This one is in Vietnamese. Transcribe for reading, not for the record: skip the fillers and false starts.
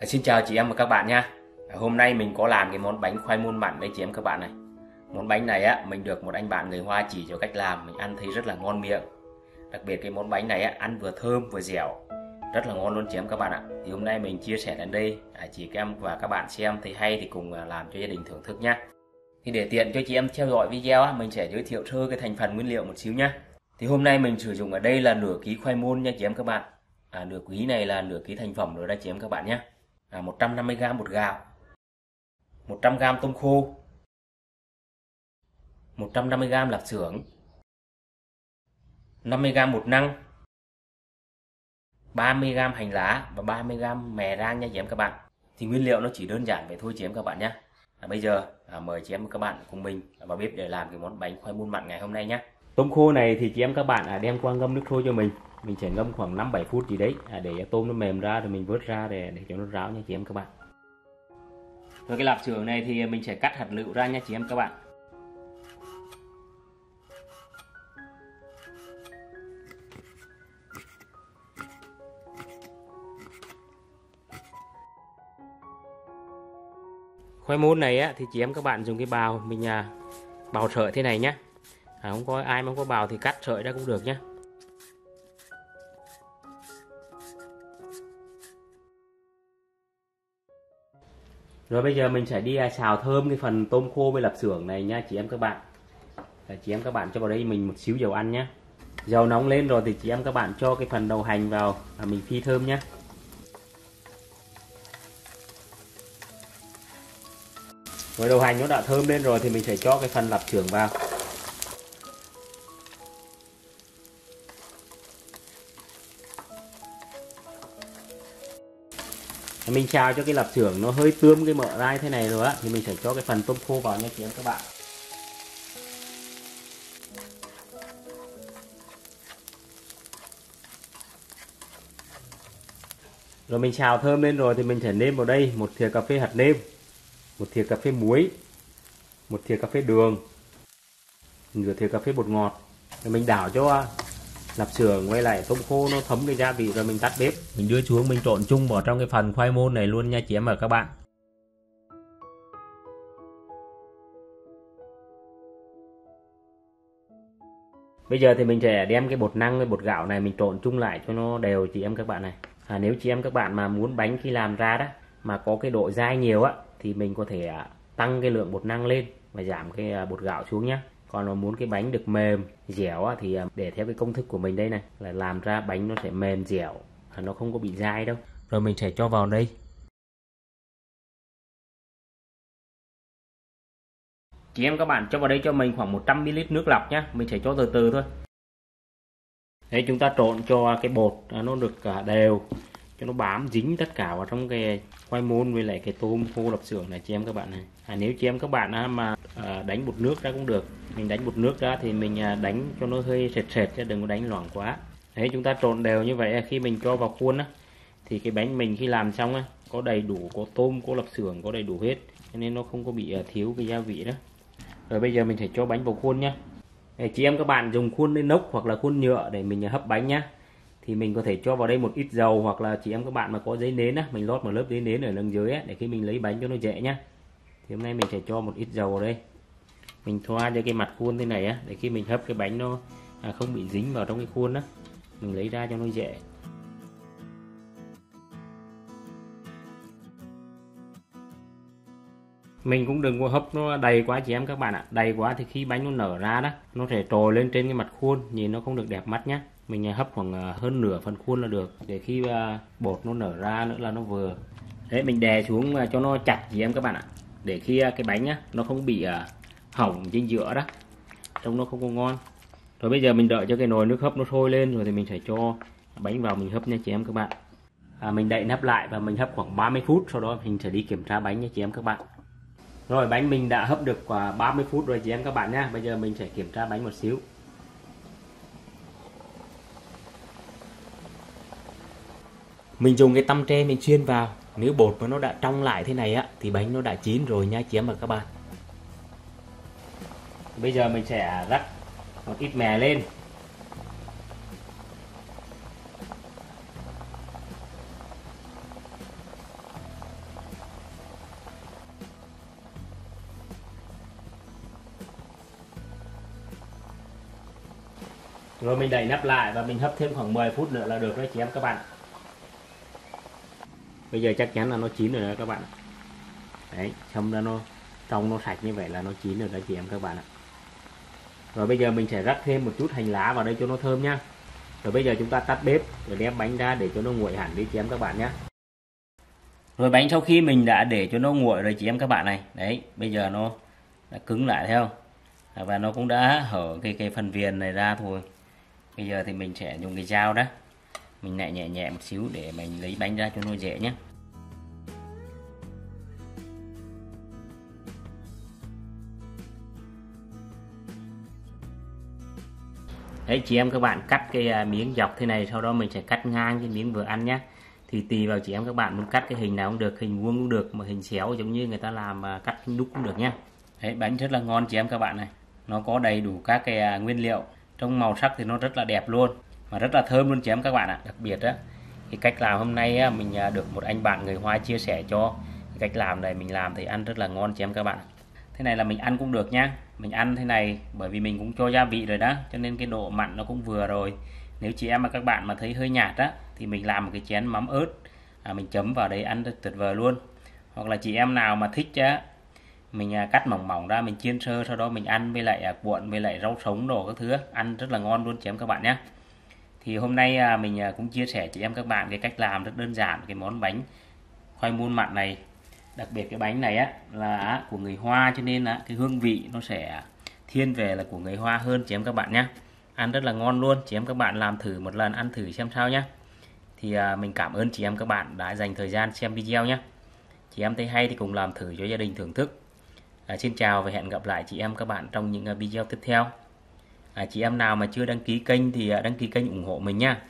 Xin chào chị em và các bạn nha. Hôm nay mình có làm cái món bánh khoai môn mặn đấy chị em các bạn này. Món bánh này á mình được một anh bạn người Hoa chỉ cho cách làm, mình ăn thấy rất là ngon miệng. Đặc biệt cái món bánh này á ăn vừa thơm vừa dẻo, rất là ngon luôn chị em các bạn ạ. Thì hôm nay mình chia sẻ đến đây chị em và các bạn xem thấy hay thì cùng làm cho gia đình thưởng thức nhá. Thì để tiện cho chị em theo dõi video á, mình sẽ giới thiệu sơ cái thành phần nguyên liệu một xíu nhá. Thì hôm nay mình sử dụng ở đây là nửa ký khoai môn nha chị em các bạn. Nửa ký này là nửa ký thành phẩm rồi đây chị em các bạn nhé. 150g bột gạo, 100g tôm khô, 150g lạp xưởng, 50g bột năng, 30g hành lá và 30g mè rang nha chị em các bạn. Thì nguyên liệu nó chỉ đơn giản vậy thôi chị em các bạn nhé. Bây giờ mời chị em các bạn cùng mình vào bếp để làm cái món bánh khoai môn mặn ngày hôm nay nhé. Tôm khô này thì chị em các bạn đem qua ngâm nước sôi cho mình sẽ ngâm khoảng 5-7 phút gì đấy để cho tôm nó mềm ra rồi mình vớt ra để cho nó ráo nha chị em các bạn. Rồi cái lạp xưởng này thì mình sẽ cắt hạt lựu ra nha chị em các bạn. Khoai môn này á thì chị em các bạn dùng cái bào mình bào sợi thế này nhé. Không có ai mà không có bào thì cắt sợi ra cũng được nhé. Rồi bây giờ mình sẽ đi xào thơm cái phần tôm khô với lạp xưởng này nha chị em các bạn. Chị em các bạn cho vào đây mình một xíu dầu ăn nhé. Dầu nóng lên rồi thì chị em các bạn cho cái phần đậu hành vào mình phi thơm nhé. Rồi đậu hành nó đã thơm lên rồi thì mình sẽ cho cái phần lạp xưởng vào. Mình xào cho cái lạp xưởng nó hơi tươm cái mỡ ra thế này rồi á thì mình sẽ cho cái phần tôm khô vào nha chị em các bạn. Rồi mình xào thơm lên rồi thì mình sẽ nêm vào đây một thìa cà phê hạt nêm, một thìa cà phê muối, một thìa cà phê đường, nửa thìa cà phê bột ngọt. Rồi mình đảo cho lạp xưởng với lại tôm khô nó thấm cái gia vị rồi mình tắt bếp. Mình đưa xuống mình trộn chung vào trong cái phần khoai môn này luôn nha chị em và các bạn. Bây giờ thì mình sẽ đem cái bột năng với bột gạo này mình trộn chung lại cho nó đều chị em các bạn này. Nếu chị em các bạn mà muốn bánh khi làm ra đó mà có cái độ dai nhiều á thì mình có thể tăng cái lượng bột năng lên và giảm cái bột gạo xuống nhé. Còn mà muốn cái bánh được mềm dẻo á, thì để theo cái công thức của mình đây này là làm ra bánh nó sẽ mềm dẻo, nó không có bị dai đâu. Rồi mình sẽ cho vào đây. Chị em các bạn cho vào đây cho mình khoảng 100ml nước lọc nhé. Mình sẽ cho từ từ thôi. Đấy, chúng ta trộn cho cái bột nó được đều, cho nó bám dính tất cả vào trong cái khoai môn với lại cái tôm khô lạp xưởng này chị em các bạn này. Nếu chị em các bạn mà đánh bột nước ra cũng được. Mình đánh bột nước ra thì mình đánh cho nó hơi sệt sệt chứ đừng có đánh loãng quá. Đấy, chúng ta trộn đều như vậy khi mình cho vào khuôn thì cái bánh mình khi làm xong có đầy đủ, có tôm, có lạp xưởng, có đầy đủ hết, cho nên nó không có bị thiếu cái gia vị đó. Rồi bây giờ mình sẽ cho bánh vào khuôn nhé. Chị em các bạn dùng khuôn inox hoặc là khuôn nhựa để mình hấp bánh nhá. Thì mình có thể cho vào đây một ít dầu, hoặc là chị em các bạn mà có giấy nến mình lót một lớp giấy nến ở đằng dưới để khi mình lấy bánh cho nó dễ nhá. Thì hôm nay mình sẽ cho một ít dầu vào đây. Mình thoa cho cái mặt khuôn thế này để khi mình hấp cái bánh nó không bị dính vào trong cái khuôn mình lấy ra cho nó dễ. Mình cũng đừng có hấp nó đầy quá chị em các bạn ạ. Đầy quá thì khi bánh nó nở ra đó nó sẽ trồi lên trên cái mặt khuôn, nhìn nó không được đẹp mắt nhé. Mình hấp khoảng hơn nửa phần khuôn là được, để khi bột nó nở ra nữa là nó vừa. Đấy, mình đè xuống cho nó chặt chị em các bạn ạ, để khi cái bánh nó không bị hỏng trên giữa đó, trông nó không có ngon. Rồi bây giờ mình đợi cho cái nồi nước hấp nó sôi lên rồi thì mình sẽ cho bánh vào mình hấp nha chị em các bạn. Mình đậy nắp lại và mình hấp khoảng 30 phút, sau đó mình sẽ đi kiểm tra bánh nha chị em các bạn. Rồi bánh mình đã hấp được 30 phút rồi chị em các bạn nhé. Bây giờ mình sẽ kiểm tra bánh một xíu. Mình dùng cái tăm tre mình xuyên vào. Nếu bột mà nó đã trong lại thế này thì bánh nó đã chín rồi nha chị em và các bạn. Bây giờ mình sẽ rắc một ít mè lên. Rồi mình đậy nắp lại và mình hấp thêm khoảng 10 phút nữa là được đấy chị em các bạn. Bây giờ chắc chắn là nó chín rồi đó các bạn. Đấy, xong ra nó trong nó sạch như vậy là nó chín rồi đó chị em các bạn ạ. Rồi bây giờ mình sẽ rắc thêm một chút hành lá vào đây cho nó thơm nhá. Rồi bây giờ chúng ta tắt bếp rồi đem bánh ra để cho nó nguội hẳn đi chị em các bạn nhé. Rồi bánh sau khi mình đã để cho nó nguội rồi chị em các bạn này. Đấy, bây giờ nó đã cứng lại thấy không? Và nó cũng đã hở cái phần viền này ra thôi. Bây giờ thì mình sẽ dùng cái dao đó. Mình lại nhẹ nhẹ một xíu để mình lấy bánh ra cho nó dễ nhé. Đấy chị em các bạn, cắt cái miếng dọc thế này, sau đó mình sẽ cắt ngang cái miếng vừa ăn nhé. Thì tùy vào chị em các bạn muốn cắt cái hình nào cũng được, hình vuông cũng được, mà hình xéo giống như người ta làm cắt hình đúc cũng được nhé. Đấy, bánh rất là ngon chị em các bạn này. Nó có đầy đủ các cái nguyên liệu, trong màu sắc thì nó rất là đẹp luôn, mà rất là thơm luôn chị em các bạn ạ. Đặc biệt á, cái cách làm hôm nay mình được một anh bạn người Hoa chia sẻ cho. Cái cách làm này mình làm thì ăn rất là ngon chị em các bạn. Thế này là mình ăn cũng được nhá. Mình ăn thế này bởi vì mình cũng cho gia vị rồi đó, cho nên cái độ mặn nó cũng vừa rồi. Nếu chị em và các bạn mà thấy hơi nhạt á thì mình làm một cái chén mắm ớt, mình chấm vào đấy ăn rất tuyệt vời luôn. Hoặc là chị em nào mà thích á, mình cắt mỏng mỏng ra, mình chiên sơ, sau đó mình ăn với lại cuộn với lại rau sống đồ các thứ, ăn rất là ngon luôn chị em các bạn nhé. Thì hôm nay mình cũng chia sẻ chị em các bạn cái cách làm rất đơn giản cái món bánh khoai môn mặn này. Đặc biệt cái bánh này á là của người Hoa, cho nên là cái hương vị nó sẽ thiên về là của người Hoa hơn chị em các bạn nhé. Ăn rất là ngon luôn, chị em các bạn làm thử một lần, ăn thử xem sao nhé. Thì mình cảm ơn chị em các bạn đã dành thời gian xem video nhé. Chị em thấy hay thì cùng làm thử cho gia đình thưởng thức. Xin chào và hẹn gặp lại chị em các bạn trong những video tiếp theo. Chị em nào mà chưa đăng ký kênh thì đăng ký kênh ủng hộ mình nha.